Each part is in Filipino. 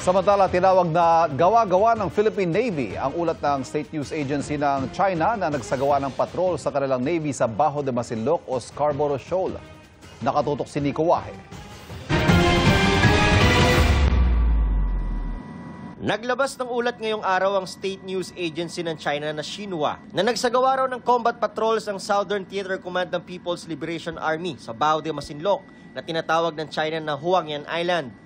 Samantala, tinawag na gawa-gawa ng Philippine Navy ang ulat ng State News Agency ng China na nagsagawa ng patrol sa kanilang Navy sa Bajo de Masinloc o Scarborough Shoal. Nakatutok si Nico Wahe. Naglabas ng ulat ngayong araw ang State News Agency ng China na Xinhua na nagsagawa raw ng combat patrols ang Southern Theater Command ng People's Liberation Army sa Bajo de Masinloc na tinatawag ng China na Huangyan Island.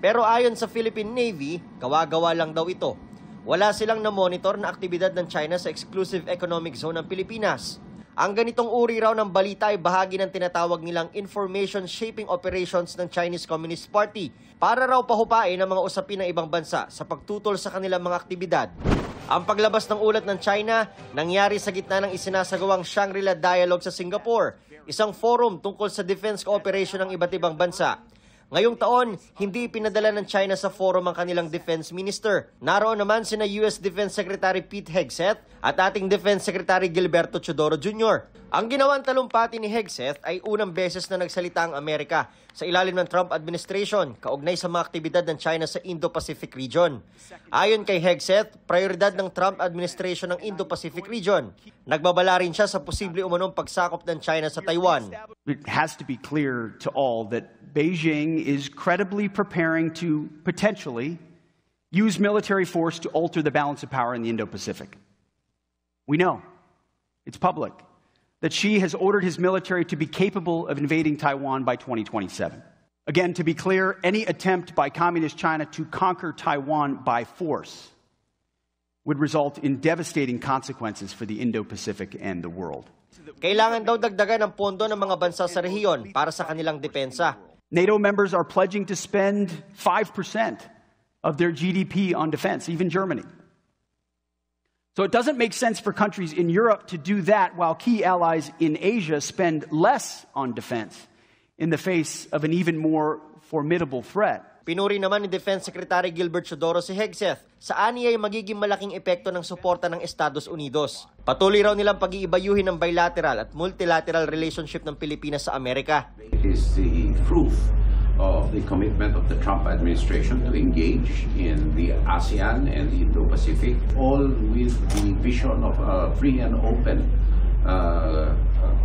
Pero ayon sa Philippine Navy, gawa-gawa lang daw ito. Wala silang na-monitor na aktibidad ng China sa Exclusive Economic Zone ng Pilipinas. Ang ganitong uri raw ng balita ay bahagi ng tinatawag nilang information shaping operations ng Chinese Communist Party para raw pahupain ang mga usapin ng ibang bansa sa pagtutol sa kanilang mga aktibidad. Ang paglabas ng ulat ng China nangyari sa gitna ng isinasagawang Shangri-La Dialogue sa Singapore, isang forum tungkol sa defense cooperation ng iba't ibang bansa. Ngayong taon, hindi pinadala ng China sa forum ang kanilang defense minister. Naroon naman sina US Defense Secretary Pete Hegseth at ating Defense Secretary Gilberto Chodoro Jr. Ang ginawang talumpati ni Hegseth ay unang beses na nagsalita ang Amerika sa ilalim ng Trump administration kaugnay sa mga aktibidad ng China sa Indo-Pacific region. Ayon kay Hegseth, prioridad ng Trump administration ang Indo-Pacific region. Nagbabala rin siya sa posible umanong pagsakop ng China sa Taiwan. It has to be clear to all that Beijing is credibly preparing to potentially use military force to alter the balance of power in the Indo-Pacific. We know, it's public, that Xi has ordered his military to be capable of invading Taiwan by 2027. Again, to be clear, any attempt by Communist China to conquer Taiwan by force would result in devastating consequences for the Indo-Pacific and the world. Kailangan daw dagdagan ang pondo ng mga bansa sa rehiyon para sa kanilang depensa. NATO members are pledging to spend 5% of their GDP on defense, even Germany. So it doesn't make sense for countries in Europe to do that while key allies in Asia spend less on defense in the face of an even more formidable threat. Pinuri naman ni Defense Secretary Gilbert Chodoro si Hegseth sa ani ay magiging malaking epekto ng suporta ng Estados Unidos. Patuloy raw nilang pag-iibayuhin ng bilateral at multilateral relationship ng Pilipinas sa Amerika. It is the proof of the commitment of the Trump administration to engage in the ASEAN and the Indo-Pacific, all with the vision of a free and open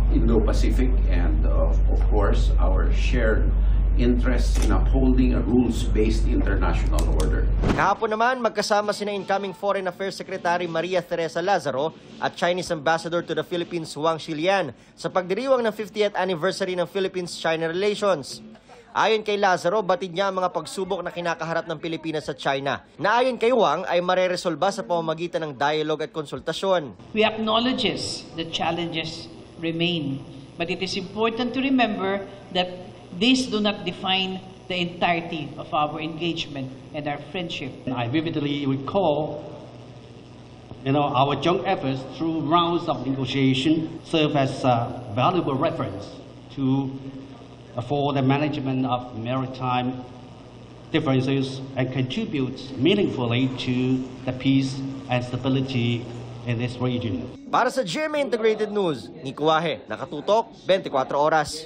Indo-Pacific and of course our shared interests in upholding a rules-based international order. Kahapon naman, magkasama sina incoming Foreign Affairs Secretary Maria Teresa Lazaro at Chinese Ambassador to the Philippines Wang Xilian sa pagdiriwang ng 50th anniversary ng Philippines-China relations. Ayon kay Lazaro, batid niya ang mga pagsubok na kinakaharap ng Pilipinas sa China, na ayon kay Wang ay mareresolba sa pamamagitan ng dialogue at konsultasyon. We acknowledges the challenges remain, but it is important to remember that these do not define the entirety of our engagement and our friendship. I vividly recall, our joint efforts through rounds of negotiation serve as a valuable reference for the management of maritime differences and contributes meaningfully to the peace and stability in this region. Para sa GMA Integrated News, Nico Wahe, nakatutok 24 oras.